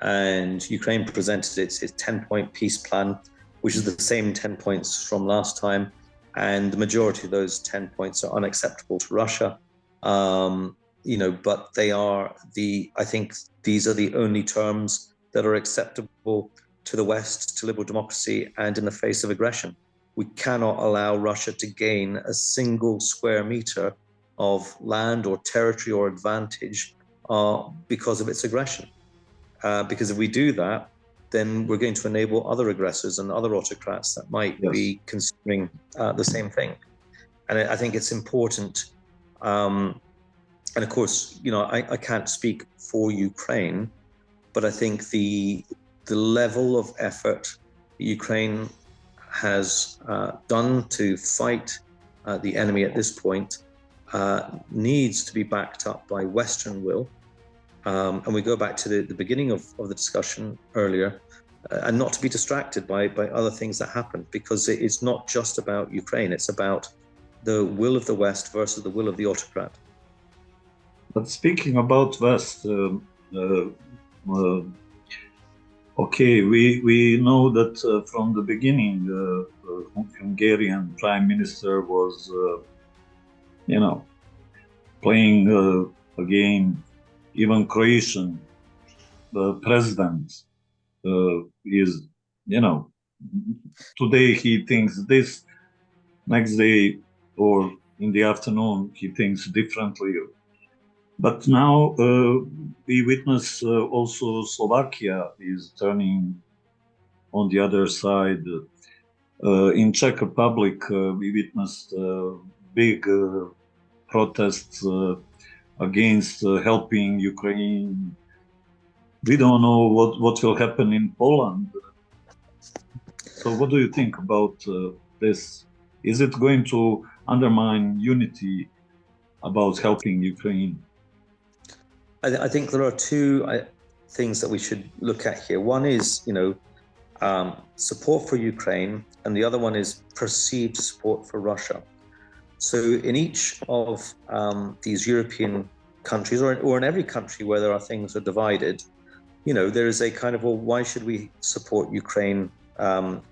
and Ukraine presented its 10-point peace plan, which is the same 10 points from last time, and the majority of those 10 points are unacceptable to Russia. But I think these are the only terms that are acceptable to the West, to liberal democracy, and in the face of aggression. We cannot allow Russia to gain a single square meter of land or territory or advantage because of its aggression. Because if we do that, then we're going to enable other aggressors and other autocrats that might be considering the same thing. And I think it's important. And of course, I can't speak for Ukraine, but I think the level of effort Ukraine has done to fight the enemy at this point needs to be backed up by Western will. And we go back to the beginning of the discussion earlier, and not to be distracted by other things that happen, because it's not just about Ukraine, it's about the will of the West versus the will of the autocrat. But speaking about West, Okay, we know that from the beginning, Hungarian Prime Minister was, playing a game. Even Croatian president is, today he thinks this, next day or in the afternoon he thinks differently. But now we witness also Slovakia is turning on the other side. In Czech Republic, we witnessed big protests against helping Ukraine. We don't know what will happen in Poland. So what do you think about this? Is it going to undermine unity about helping Ukraine? I think there are two things that we should look at here. One is, support for Ukraine, and the other one is perceived support for Russia. So in each of these European countries, or in every country where there are things that are divided, there is a kind of, well, why should we support Ukraine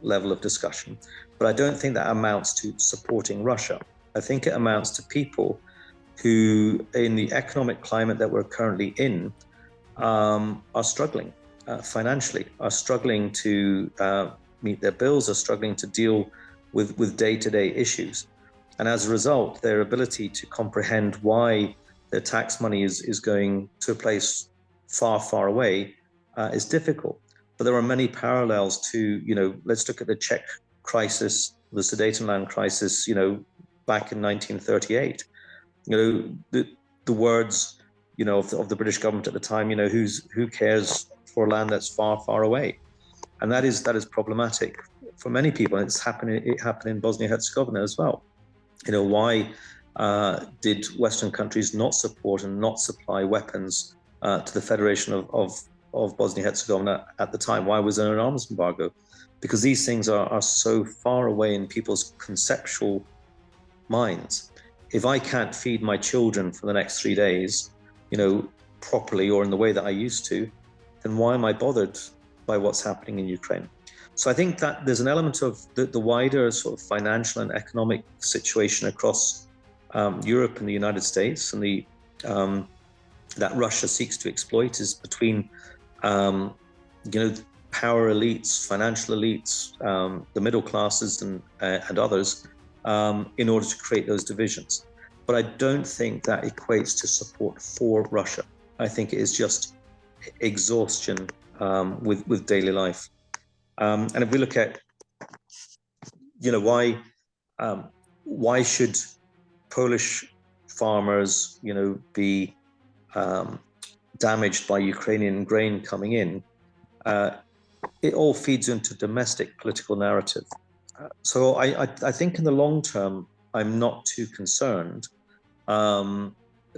level of discussion? But I don't think that amounts to supporting Russia. I think it amounts to people who, in the economic climate that we're currently in, are struggling financially, are struggling to meet their bills, are struggling to deal with day-to-day issues. And as a result, their ability to comprehend why their tax money is going to a place far, far away is difficult. But there are many parallels to, let's look at the Czech crisis, the Sudetenland crisis, back in 1938. The words, of the British government at the time, who cares for land that's far, far away? And that is problematic for many people. And it happened in Bosnia-Herzegovina as well. Why did Western countries not support and not supply weapons to the Federation of Bosnia-Herzegovina at the time? Why was there an arms embargo? Because these things are so far away in people's conceptual minds. If I can't feed my children for the next 3 days, properly or in the way that I used to, then why am I bothered by what's happening in Ukraine? So I think that there's an element of the wider sort of financial and economic situation across Europe and the United States, and that Russia seeks to exploit is between, power elites, financial elites, the middle classes, and others, in order to create those divisions. But I don't think that equates to support for Russia. I think it is just exhaustion with daily life. And if we look at, why should Polish farmers, be damaged by Ukrainian grain coming in? It all feeds into domestic political narrative. So I think in the long term, I'm not too concerned,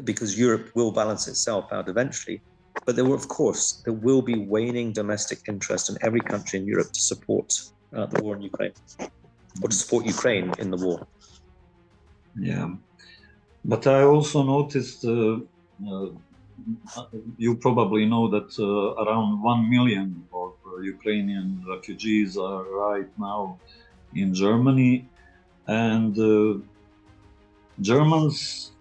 because Europe will balance itself out eventually. But there will be waning domestic interest in every country in Europe to support the war in Ukraine, or to support Ukraine in the war. Yeah, but I also noticed, you probably know that around 1 million of Ukrainian refugees are right now in Germany, and Germans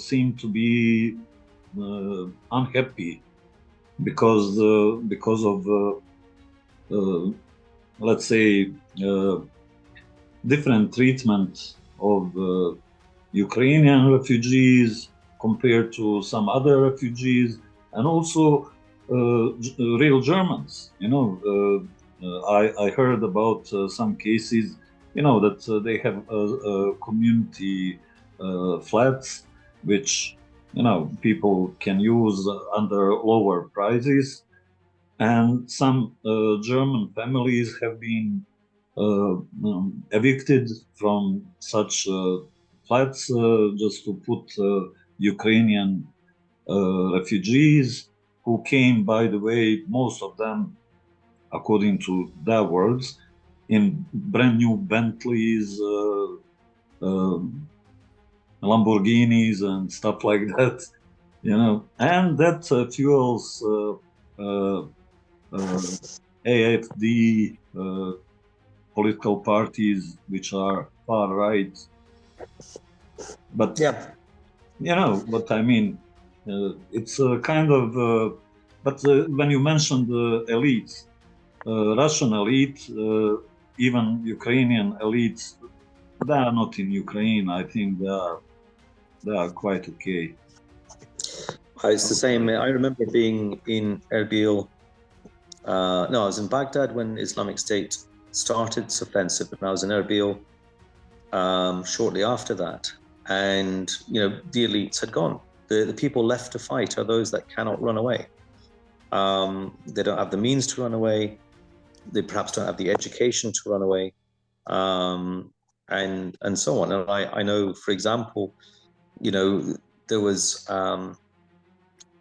seem to be unhappy because of let's say different treatment of Ukrainian refugees compared to some other refugees, and also real Germans. I heard about some cases, that they have community flats, which people can use under lower prices, and some German families have been evicted from such flats just to put Ukrainian refugees who came, by the way, most of them, according to their words, in brand new Bentleys, Lamborghinis and stuff like that, and that fuels AFD, political parties which are far right. But Yeah. you know what I mean. It's a kind of. But when you mentioned the elites, Russian elite, even Ukrainian elites, they are not in Ukraine. I think they are quite okay. It's the same. I remember being in Erbil. No, I was in Baghdad when Islamic State started its offensive, and I was in Erbil shortly after that. And the elites had gone. The people left to fight are those that cannot run away. They don't have the means to run away. They perhaps don't have the education to run away, and so on. And I know, for example, there was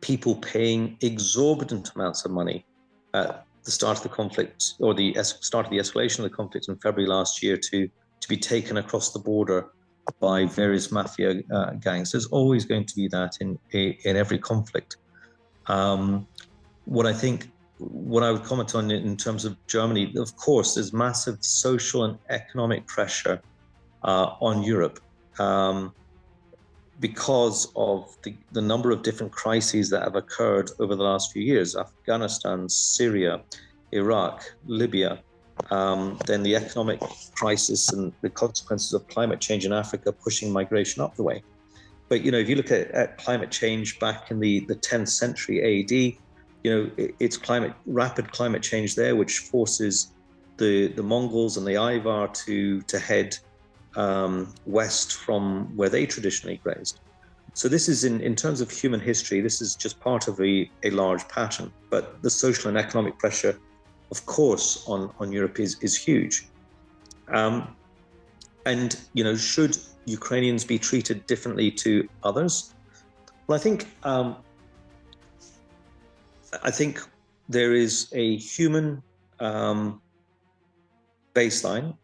people paying exorbitant amounts of money at the start of the conflict, or the start of the escalation of the conflict in February last year, to be taken across the border by various mafia gangs. There's always going to be that in every conflict. What I would comment on in terms of Germany, of course, there's massive social and economic pressure on Europe because of the number of different crises that have occurred over the last few years: Afghanistan, Syria, Iraq, Libya, then the economic crisis and the consequences of climate change in Africa pushing migration up the way. But if you look at climate change back in the 10th century AD, it's rapid climate change there, which forces the Mongols and the Ivar to head west from where they traditionally grazed. So this is, in terms of human history, this is just part of a large pattern. But the social and economic pressure, of course, on Europe is huge. And should Ukrainians be treated differently to others? Well, I think there is a human baseline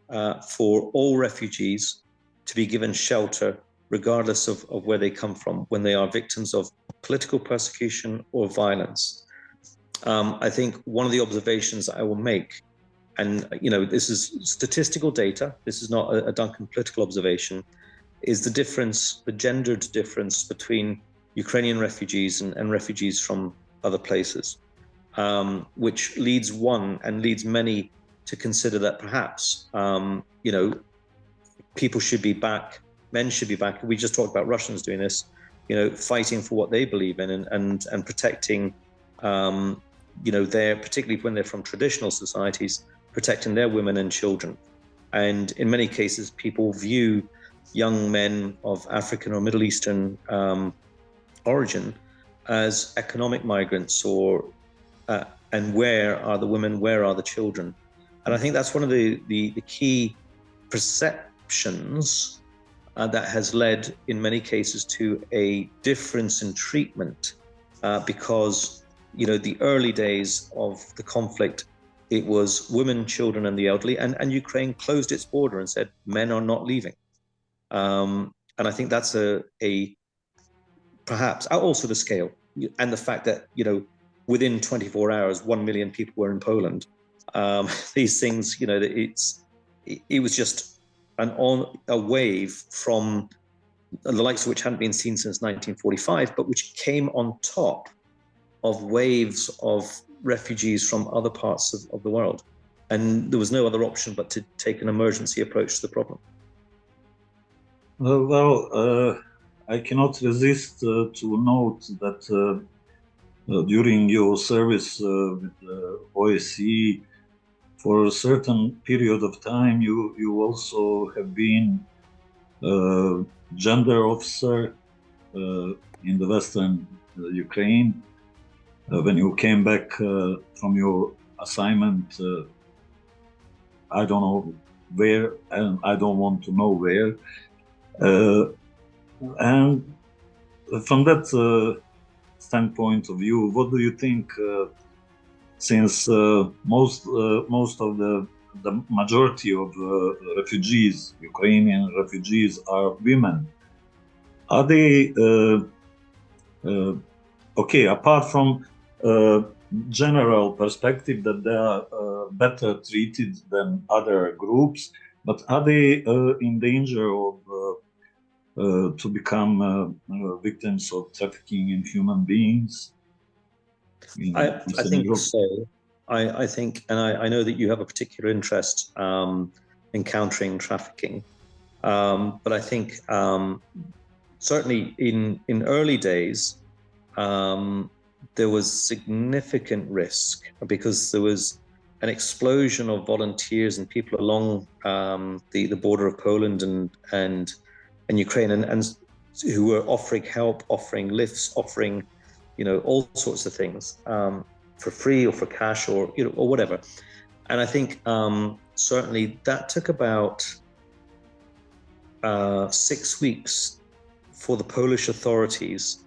for all refugees to be given shelter, regardless of where they come from, when they are victims of political persecution or violence. I think one of the observations I will make, and this is statistical data, this is not a Duncan political observation, is the gendered difference between Ukrainian refugees and refugees from other places, which leads one and leads many to consider that perhaps people should be back, men should be back. We just talked about Russians doing this, fighting for what they believe in and protecting, particularly when they're from traditional societies, protecting their women and children. And in many cases, people view young men of African or Middle Eastern origin as economic migrants, and where are the women, where are the children? And I think that's one of the key perceptions that has led in many cases to a difference in treatment, because the early days of the conflict, it was women, children, and the elderly, and Ukraine closed its border and said men are not leaving. And I think that's perhaps also the scale and the fact that within 24 hours 1 million people were in Poland. These things, it was just a wave from the likes of which hadn't been seen since 1945, but which came on top of waves of refugees from other parts of the world. And there was no other option but to take an emergency approach to the problem. I cannot resist to note that during your service with OSCE, for a certain period of time, you also have been gender officer in the Western Ukraine. When you came back from your assignment, I don't know where, and I don't want to know where. And from that standpoint of view, what do you think? Since most of the majority of refugees, Ukrainian refugees, are women, are they okay? Apart from general perspective that they are better treated than other groups, but are they in danger of to become victims of trafficking in human beings in I Eastern think Europe? so. I think, and I know that you have a particular interest in countering trafficking, but I think certainly in early days, there was significant risk because there was an explosion of volunteers and people along the border of Poland and Ukraine, and who were offering help, offering lifts, offering all sorts of things for free or for cash or or whatever. And I think certainly that took about 6 weeks for the Polish authorities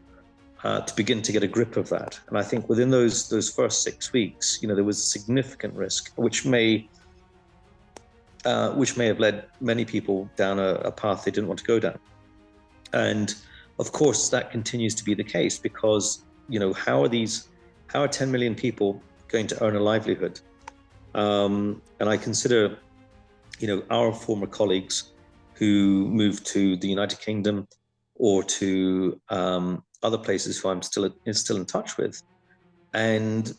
to begin to get a grip of that. And I think within those first 6 weeks, there was significant risk, which may have led many people down a path they didn't want to go down. And of course, that continues to be the case because how are 10 million people going to earn a livelihood? And I consider our former colleagues who moved to the United Kingdom or to other places who I'm still in touch with. And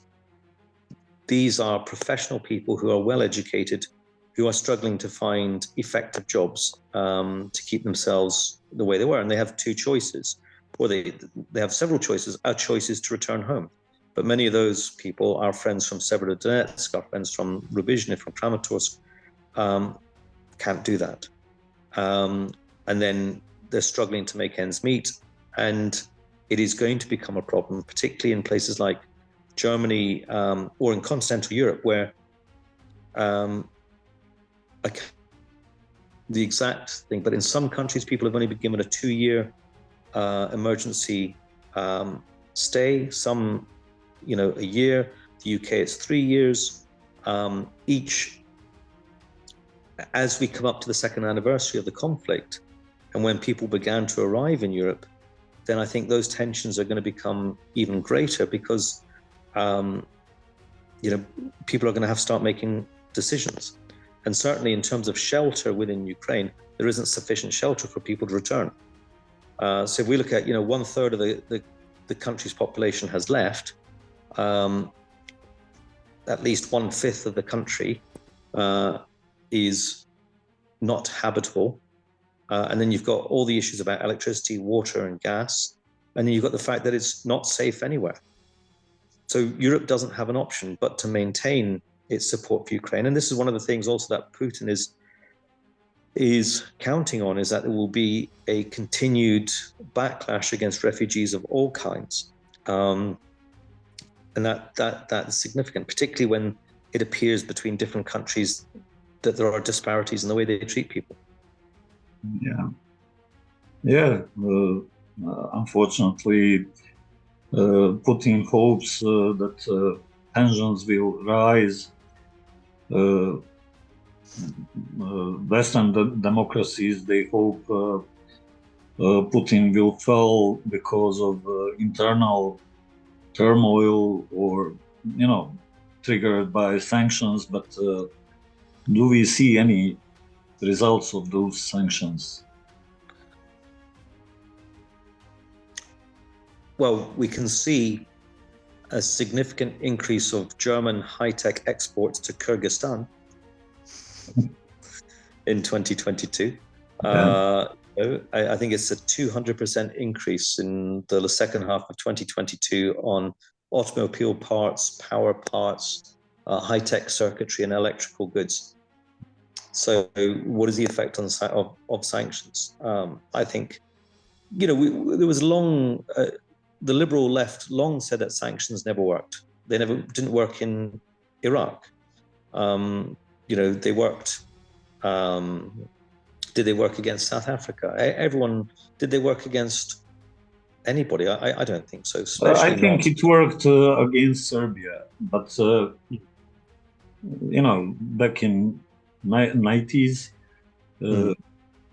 these are professional people who are well educated, who are struggling to find effective jobs to keep themselves the way they were. And they have two choices, or they have several choices. Our choice is to return home. But many of those people, our friends from Severodonetsk, our friends from Rubizhny, from Kramatorsk, can't do that. And then they're struggling to make ends meet. And it is going to become a problem, particularly in places like Germany or in continental Europe, where the exact thing, but in some countries, people have only been given a 2-year emergency stay, some, a year. The UK, it's 3 years. Each, as we come up to the second anniversary of the conflict, and when people began to arrive in Europe, then I think those tensions are going to become even greater because, people are going to have to start making decisions. And certainly in terms of shelter within Ukraine, there isn't sufficient shelter for people to return. So if we look at, 1/3 of the country's population has left, at least 1/5 of the country is not habitable. And then you've got all the issues about electricity, water, and gas. And then you've got the fact that it's not safe anywhere. So Europe doesn't have an option but to maintain its support for Ukraine. And this is one of the things also that Putin is counting on, is that there will be a continued backlash against refugees of all kinds. And that is significant, particularly when it appears between different countries that there are disparities in the way they treat people. Yeah. Unfortunately, Putin hopes that tensions will rise. Western democracies, they hope Putin will fall because of internal turmoil or, triggered by sanctions. But do we see any results of those sanctions? Well, we can see a significant increase of German high-tech exports to Kyrgyzstan in 2022. Yeah. I think it's a 200% increase in the second half of 2022 on automobile parts, power parts, high-tech circuitry, and electrical goods. So what is the effect of sanctions? I think, there was long... the liberal left long said that sanctions never worked. They didn't work in Iraq. They worked. Did they work against South Africa? Did they work against anybody? I don't think so. I think it worked against Serbia, but back in 90s,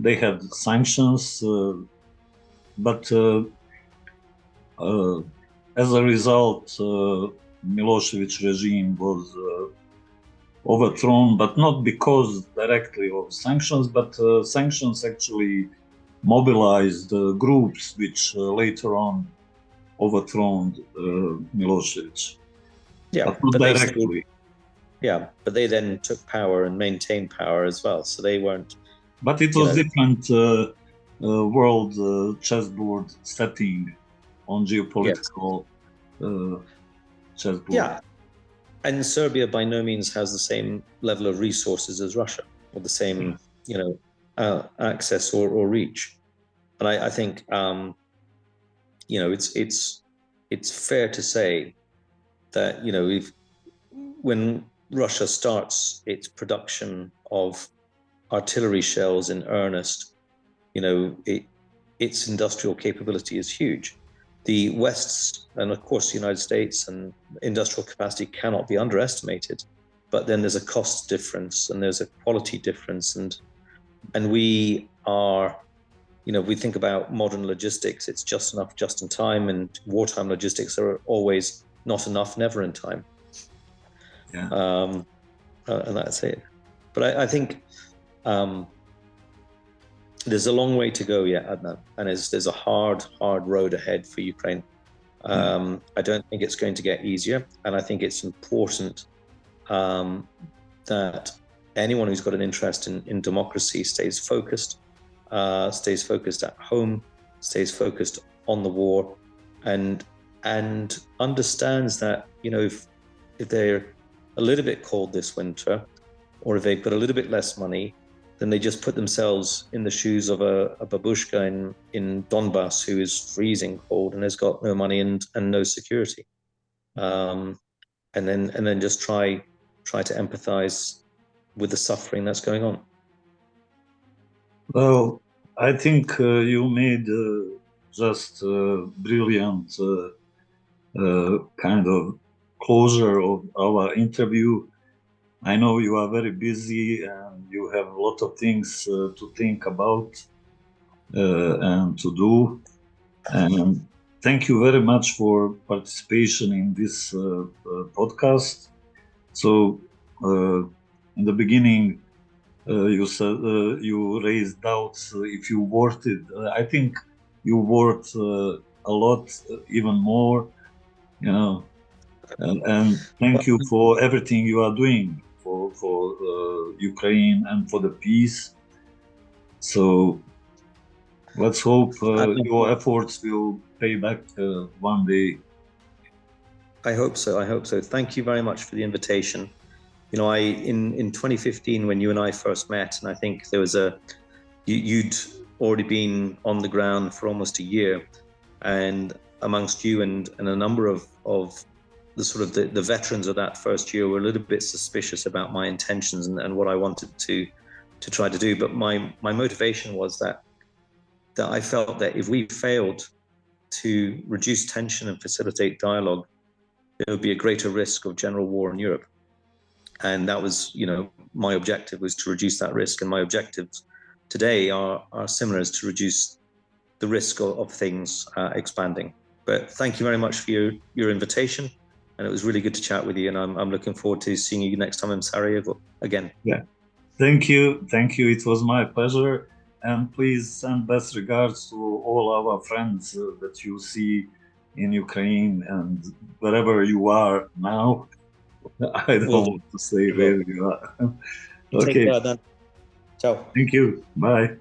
they had sanctions, but as a result, Milosevic regime was overthrown, but not because directly of sanctions, but sanctions actually mobilized groups which later on overthrown Milosevic. Yeah, but not but directly. but they then took power and maintained power as well. So they weren't. But it was different world chessboard setting on geopolitical chessboard. Yeah, and Serbia by no means has the same level of resources as Russia, or the same, access or reach. And I think, it's fair to say that, when Russia starts its production of artillery shells in earnest, its industrial capability is huge. The West's, and of course the United States, and industrial capacity cannot be underestimated, but then there's a cost difference and there's a quality difference, and we are, we think about modern logistics, it's just enough, just in time, and wartime logistics are always not enough, never in time. And that's it. But I think there's a long way to go yet, Adnan, and there's a hard road ahead for Ukraine. I don't think it's going to get easier, and I think it's important that anyone who's got an interest in democracy stays focused at home, stays focused on the war, and understands that, if they're a little bit cold this winter, or if they've got a little bit less money, then they just put themselves in the shoes of a babushka in Donbass who is freezing cold and has got no money and no security, and then just try to empathize with the suffering that's going on. Well, I think you made just brilliant kind of closure of our interview. I know you are very busy and you have a lot of things to think about and to do. And thank you very much for participation in this podcast. So, in the beginning, you said you raised doubts if you worth it. I think you worth a lot, even more. And thank you for everything you are doing for Ukraine and for the peace. So let's hope your efforts will pay back one day. I hope so. Thank you very much for the invitation. In 2015, when you and I first met, and I think there was you'd already been on the ground for almost a year, and amongst you and a number of the sort of the veterans of that first year were a little bit suspicious about my intentions and what I wanted to try to do. But my motivation was that I felt that if we failed to reduce tension and facilitate dialogue, there would be a greater risk of general war in Europe. And that was, my objective was to reduce that risk. And my objectives today are similar, as to reduce the risk of things expanding. But thank you very much for your invitation. And it was really good to chat with you. And I'm looking forward to seeing you next time in Sarajevo again. Yeah. Thank you. It was my pleasure. And please send best regards to all our friends that you see in Ukraine and wherever you are now. I don't want to say where you are. Okay. Take care, then. Ciao. Thank you. Bye.